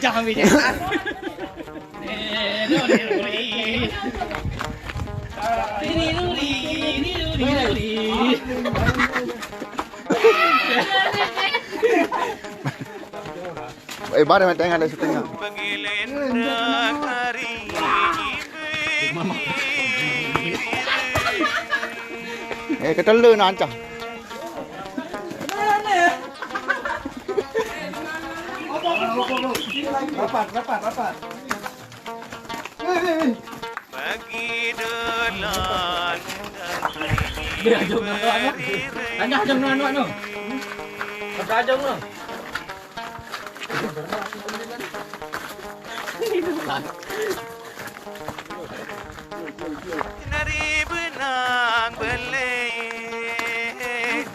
Jangan bicara. Barang yang tengah ada setengah. Ketelu nak ancah. Rapat. Bagi dolan. Dia ajong anak. Tanya ajong anak tu. Pakai ajong tu. Nari benang belai,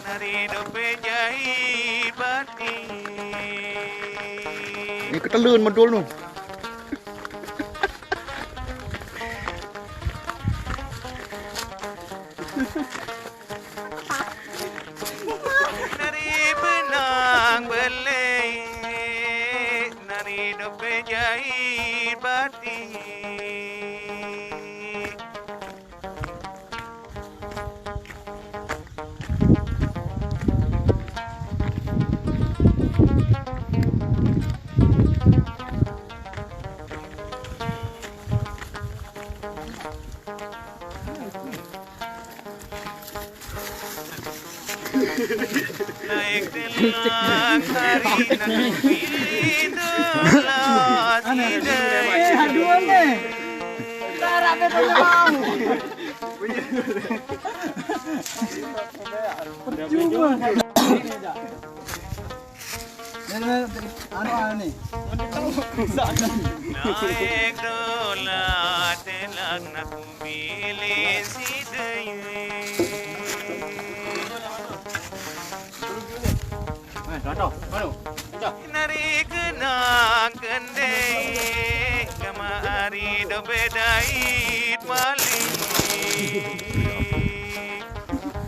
nari dope jahit batik. Ni ketelun medul tu. Nari benang belai, nari dope jahit batik. Naik telang hari nak pilih dolat hidayah. Aduh ni. Tarak ke tahu. Percuma. Anu ni. Naik dolat telang nak pilih hidayah. Nari kenang kendai kamari do bedait malik.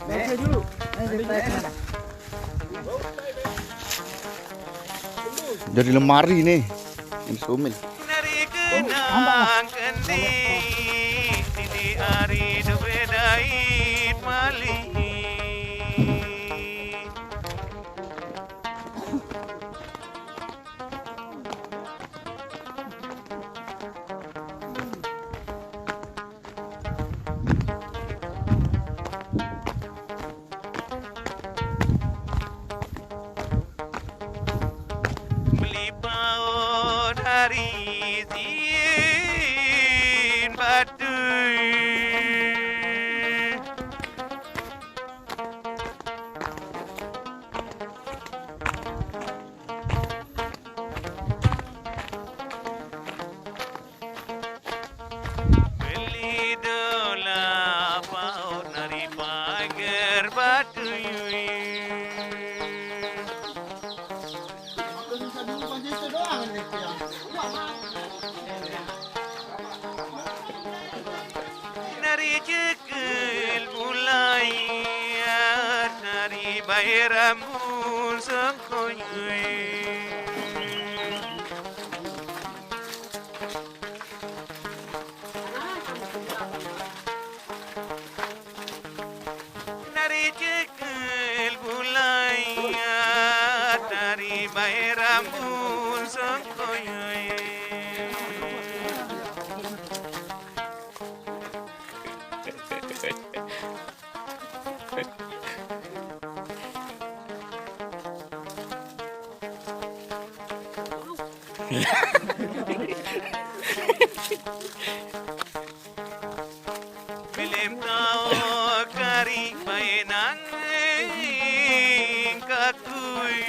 Baca dulu. Jadi lemari ni. Ini somil. Nari kenang kendai di hari do bedait malik. Hari zin baduy beli dola paut nari pagar baduy. Nari jekel mulai, nari bayramu sangkoy. Nari jekel mulai, nari bayramu sangkoy. Film tau kari mainan kakui.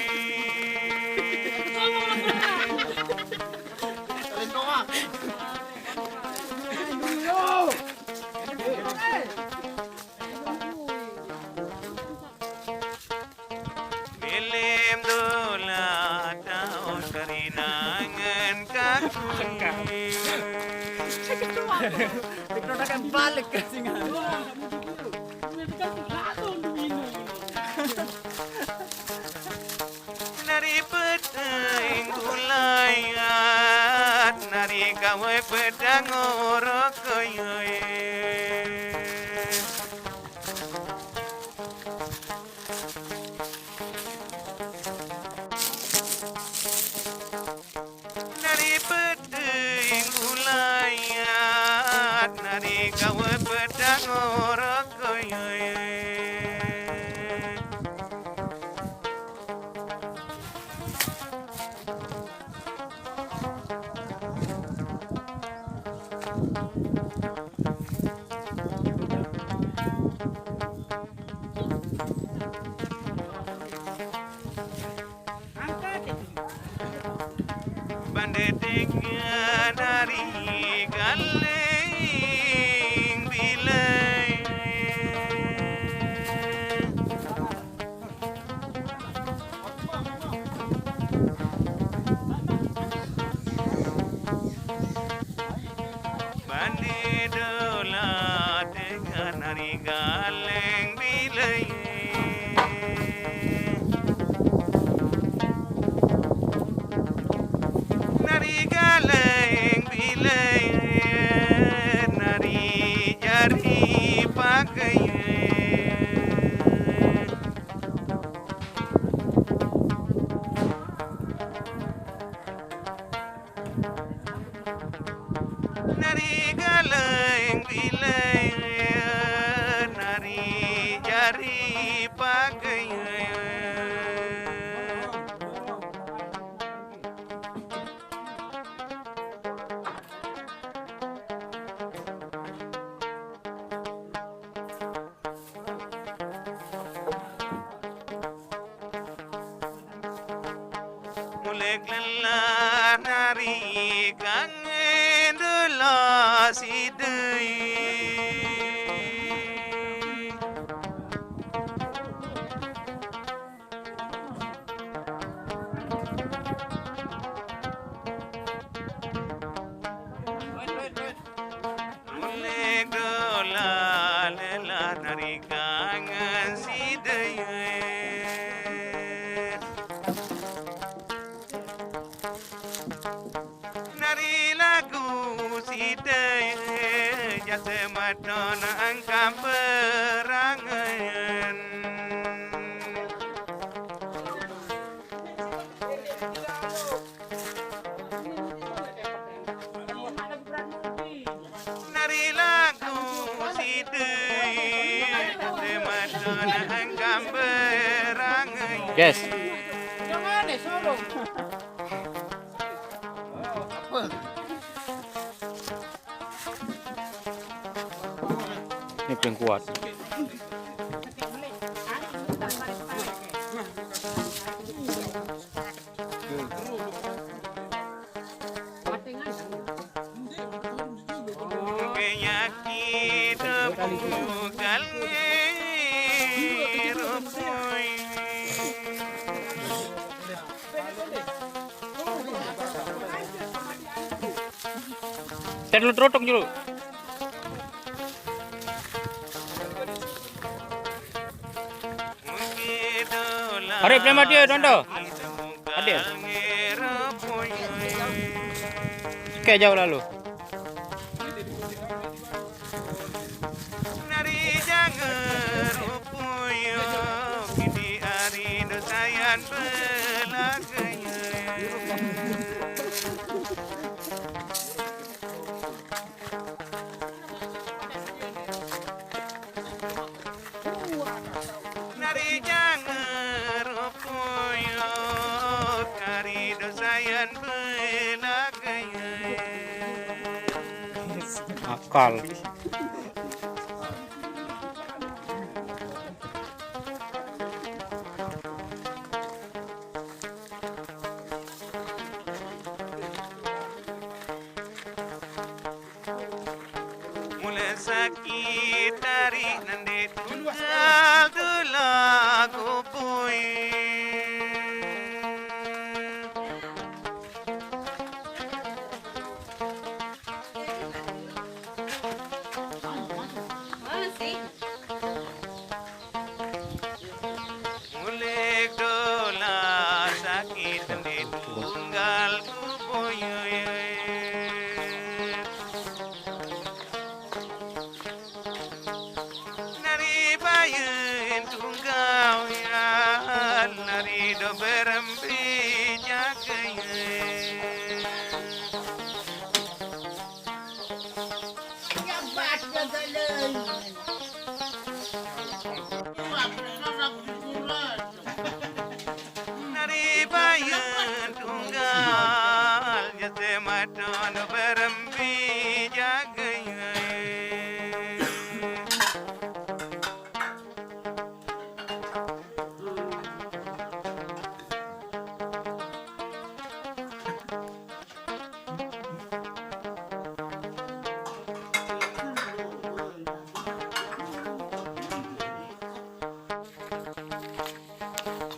Film dola tau kari nangan kakui. Produk balik ke singa. Nari peting gulayat, nari gawe pedang orokoyoe. Nari peting gulayat, nari gawe pedang orokoyoe. Bandedengnya dari galeng bilai. Bandedola dengan dari galeng bilai. Nari galeng bilai, nari jari pakai. Nari galeng bilai, nari jari pakai. Mulek lelah nari kangen dula sidei. Mulek dula lelah nari kangen sidei. Nari lagu sidai jasa madona angka perangan. Nari lagu sidai jasa madona angka perangan. Yes. Jangan deh, sorong. Ini paling kuat. Penyakit bukan ngerupoi. Saya dulu terotong dulu. Hari prema dia dondo. Adil. Kayak jauh lalu. Nari jangan rupuyo kini hari dosayan belakangnya. Nari jangan rupuyo kari dosayan belakangnya. Akal. Mulai sakit dari nanti tunggal dula kupui. Mulek dola sakit di tunggal kubuyu. Nari bayun tunggal ya, nari do berembi jagaya. Nari bayun tunggal jate madon berembi jagaya.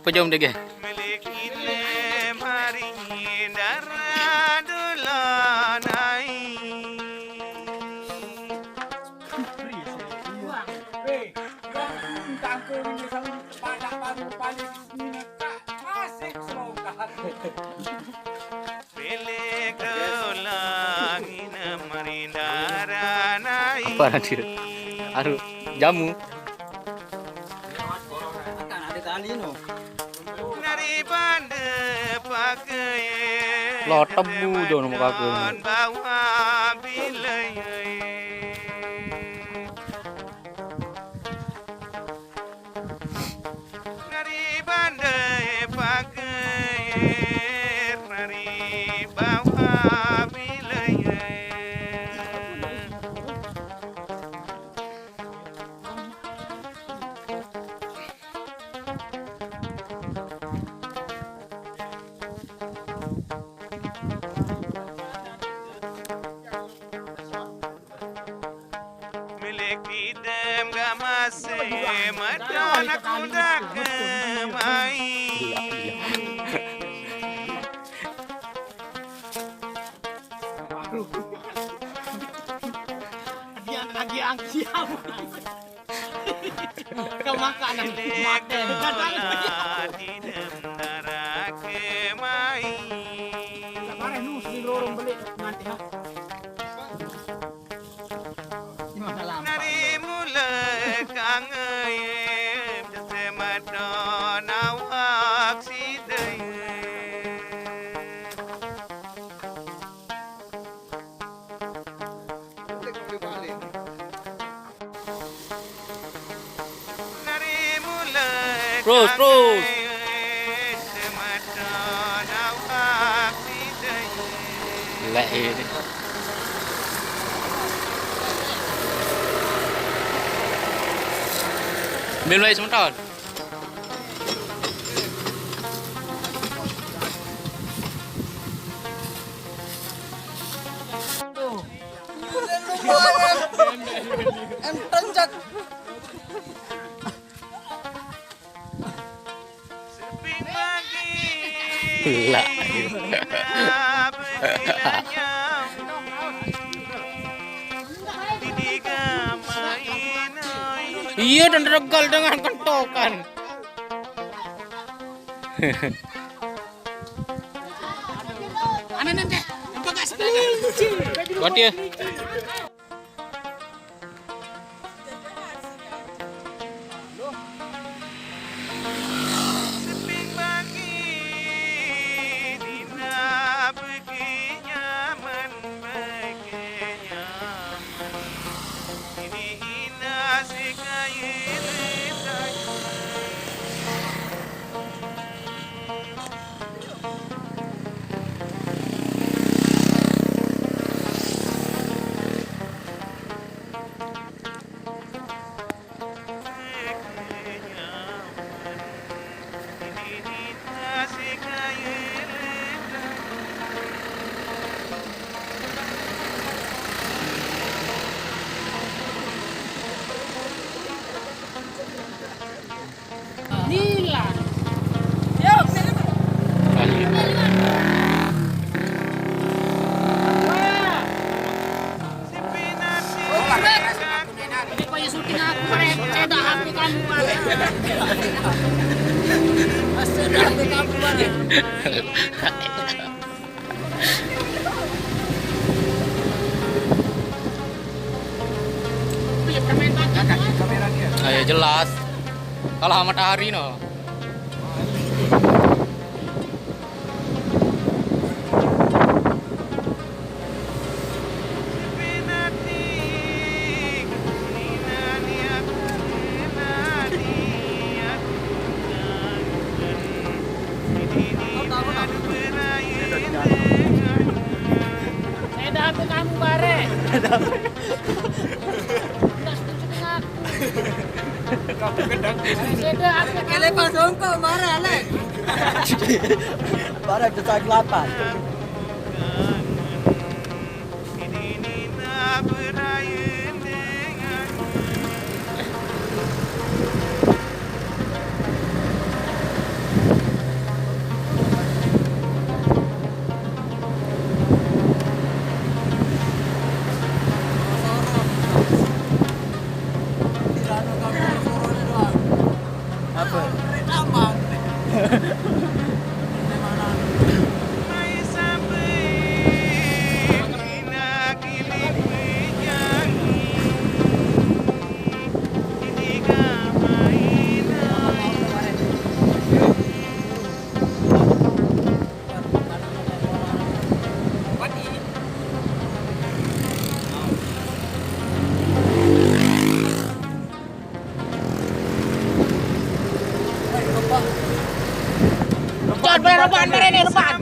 Pejom deh. Milik ile mari darah dulanai. Milik dolang ina mari darah nai. Apa nanti? Aru jamu. Nari bande pakai Lo tebu dong nama kakek. bawa bilai. Nari bande pakai nari bawa bilai. Milik idem gamase madon aku dak kemai. Lagi ang siap. Kau makanan makan. Idem darah kemai. Kemarin nu si lorong beli nanti ha. Gimana lama? Nari mulai kangen jate madon awak sidai. Nari mulai Terus. kangen jate madon awak sidai. Lek ini. Ambil lagi sebentar. Sepi pagi Lah. Bilanya Didiga mainai. Iya dan regal dengan kentokan. Anak nanti. Apa gak sekelinci? Buat dia. Sepi pagi Dina pergi nyaman pergi nyaman. Ini hina si kayu saja. Ini kau yang syuting aku bare. Saya dah HP kamu bare. Saya dah HP kamu bare. Ayo jelas. Kalah matahari no. Saya dah HP kamu bare. Tidak syuting aku. Saya dah HP kamu. Lepas songkok marah lah. Barang desak 8. Apa? Jangan bare rebahan bare nih rebahan.